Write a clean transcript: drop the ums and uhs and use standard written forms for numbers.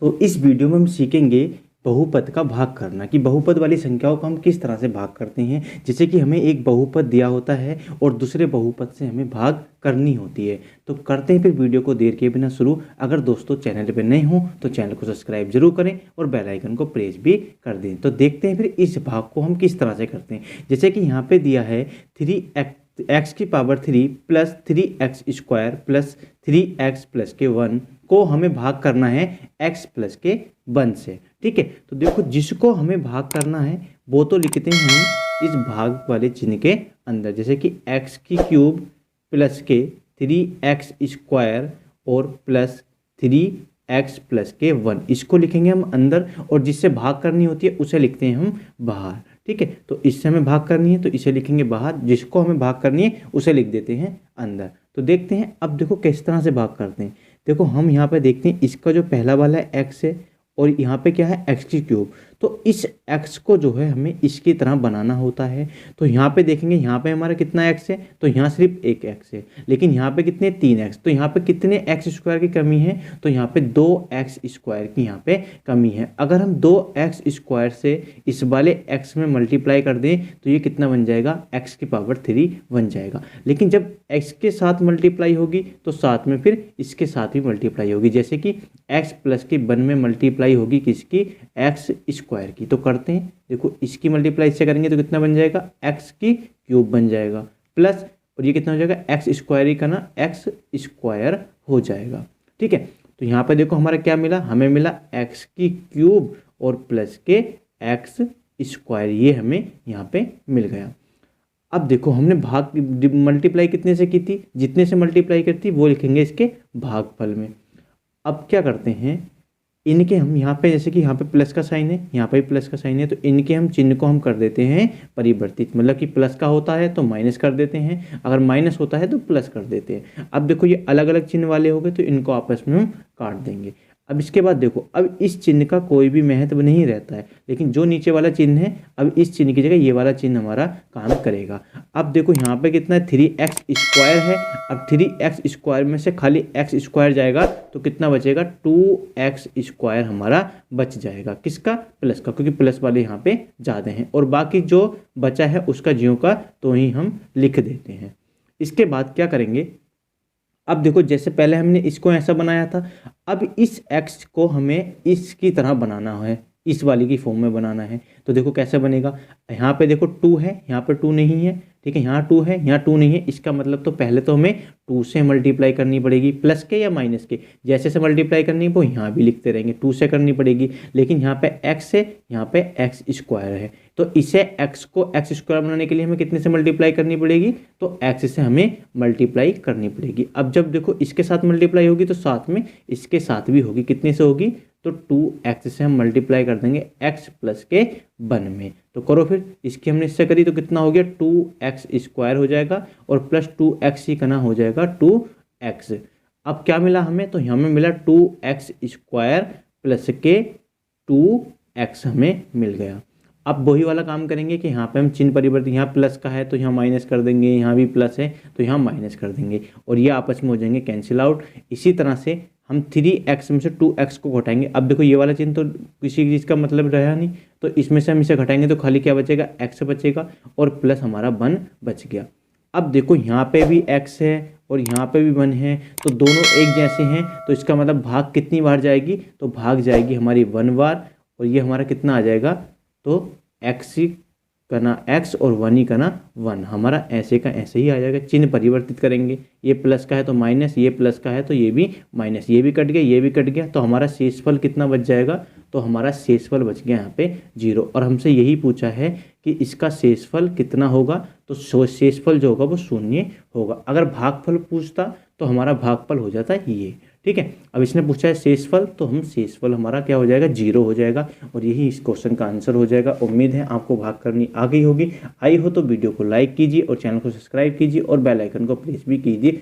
तो इस वीडियो में हम सीखेंगे बहुपद का भाग करना कि बहुपद वाली संख्याओं का हम किस तरह से भाग करते हैं। जैसे कि हमें एक बहुपद दिया होता है और दूसरे बहुपद से हमें भाग करनी होती है। तो करते हैं फिर वीडियो को देर के बिना शुरू। अगर दोस्तों चैनल पर नए हों तो चैनल को सब्सक्राइब जरूर करें और बेल आइकन को प्रेस भी कर दें। तो देखते हैं फिर इस भाग को हम किस तरह से करते हैं। जैसे कि यहाँ पे दिया है 3x³ plus 3x² plus 3x plus के 1 को हमें भाग करना है x प्लस के 1 से। ठीक है, तो देखो जिसको हमें भाग करना है वो तो लिखते हैं हम इस भाग वाले चिन्ह के अंदर। जैसे कि x³ प्लस के 3x² और प्लस 3x प्लस के 1 इसको लिखेंगे हम अंदर, और जिससे भाग करनी होती है उसे लिखते हैं हम बाहर। ठीक है, तो इससे हमें भाग करनी है तो इसे लिखेंगे बाहर, जिसको हमें भाग करनी है उसे लिख देते हैं अंदर। तो देखते हैं अब देखो किस तरह से भाग करते हैं। देखो हम यहाँ पे देखते हैं इसका जो पहला वाला है x है और यहाँ पे क्या है x³। तो इस x को जो है हमें इसकी तरह बनाना होता है। तो यहाँ पे देखेंगे यहाँ पे हमारा कितना x है, तो यहाँ सिर्फ एक x है, लेकिन यहाँ पे कितने 3x। तो यहाँ पे कितने x² की कमी है, तो यहाँ पे 2x² की यहाँ पे कमी है। अगर हम 2x² से इस वाले x में मल्टीप्लाई कर दें तो ये कितना बन जाएगा, x³ बन जाएगा। लेकिन जब x के साथ मल्टीप्लाई होगी तो साथ में फिर इसके साथ भी मल्टीप्लाई होगी। जैसे कि x प्लस के 1 में मल्टीप्लाई होगी किसकी, x² की। तो करते हैं, देखो इसकी मल्टीप्लाई इससे करेंगे तो कितना बन जाएगा, x³ बन जाएगा प्लस, और ये कितना हो जाएगा x² ही का ना x² हो जाएगा। ठीक है, तो यहाँ पे देखो हमारा क्या मिला, हमें मिला x³ और प्लस के x², ये हमें यहाँ पे मिल गया। अब देखो हमने भाग मल्टीप्लाई कितने से की थी, जितने से मल्टीप्लाई करती वो लिखेंगे इसके भागफल में। अब क्या करते हैं, इनके हम यहाँ पे जैसे कि यहाँ पे प्लस का साइन है, यहाँ पे भी प्लस का साइन है, तो इनके हम चिन्ह को हम कर देते हैं परिवर्तित। मतलब कि प्लस का होता है तो माइनस कर देते हैं, अगर माइनस होता है तो प्लस कर देते हैं। अब देखो ये अलग अलग चिन्ह वाले हो गए तो इनको आपस में हम काट देंगे। अब इसके बाद देखो, अब इस चिन्ह का कोई भी महत्व नहीं रहता है, लेकिन जो नीचे वाला चिन्ह है अब इस चिन्ह की जगह ये वाला चिन्ह हमारा काम करेगा। अब देखो यहाँ पे कितना है, 3x² है। अब 3x² में से खाली x² जाएगा तो कितना बचेगा, 2x² हमारा बच जाएगा। किसका, प्लस का, क्योंकि प्लस वाले यहाँ पे ज़्यादा हैं, और बाकी जो बचा है उसका ज्यों का तो ही हम लिख देते हैं। इसके बाद क्या करेंगे, अब देखो जैसे पहले हमने इसको ऐसा बनाया था, अब इस x को हमें इसकी तरह बनाना है, इस वाली की फॉर्म में बनाना है। तो देखो कैसे बनेगा, यहाँ पे देखो 2 है, यहाँ पे 2 नहीं है। ठीक है, यहाँ 2 है, यहाँ 2 नहीं है। इसका मतलब तो पहले तो हमें 2 से मल्टीप्लाई करनी पड़ेगी, प्लस के या माइनस के, जैसे से मल्टीप्लाई करनी है वो यहाँ भी लिखते रहेंगे, 2 से करनी पड़ेगी। लेकिन यहाँ पे x है, यहाँ पे x² है, तो इसे x को x² बनाने के लिए हमें कितने से मल्टीप्लाई करनी पड़ेगी, तो x से हमें मल्टीप्लाई करनी पड़ेगी। अब जब देखो इसके साथ मल्टीप्लाई होगी तो साथ में इसके साथ भी होगी, कितने से होगी, तो 2x से हम मल्टीप्लाई कर देंगे x प्लस के 1 में। तो करो फिर, इसकी हमने इससे करी तो कितना हो गया, 2x² हो जाएगा और प्लस 2x ही करना हो जाएगा 2x। अब क्या मिला हमें, तो हमें मिला 2x² प्लस के 2x हमें मिल गया। अब वही वाला काम करेंगे कि यहाँ पे हम चिन्ह परिवर्तन, यहाँ प्लस का है तो यहाँ माइनस कर देंगे, यहाँ भी प्लस है तो यहाँ माइनस कर देंगे, और ये आपस में हो जाएंगे कैंसिल आउट। इसी तरह से हम 3x में से 2x को घटाएंगे। अब देखो ये वाला चिन्ह तो किसी चीज़ का मतलब रहा नहीं, तो इसमें से हम इसे घटाएंगे तो खाली क्या बचेगा, x बचेगा और प्लस हमारा 1 बच गया। अब देखो यहाँ पे भी x है और यहाँ पे भी 1 है, तो दोनों एक जैसे हैं, तो इसका मतलब भाग कितनी बार जाएगी, तो भाग जाएगी हमारी 1 बार, और ये हमारा कितना आ जाएगा, तो x ही का ना x और 1 ही का ना 1, हमारा ऐसे का ऐसे ही आ जाएगा। चिन्ह परिवर्तित करेंगे, ये प्लस का है तो माइनस, ये प्लस का है तो ये भी माइनस, ये भी कट गया, ये भी कट गया, तो हमारा शेषफल कितना बच जाएगा, तो हमारा शेषफल बच गया यहाँ पे 0। और हमसे यही पूछा है कि इसका शेषफल कितना होगा, तो शेषफल जो होगा वो 0 होगा। अगर भागफल पूछता तो हमारा भागफल हो जाता है ये। ठीक है, अब इसने पूछा है शेषफल, तो हम शेषफल हमारा क्या हो जाएगा, 0 हो जाएगा, और यही इस क्वेश्चन का आंसर हो जाएगा। उम्मीद है आपको भाग करनी आ गई होगी। आई हो तो वीडियो को लाइक कीजिए और चैनल को सब्सक्राइब कीजिए और बेल आइकन को प्रेस भी कीजिए।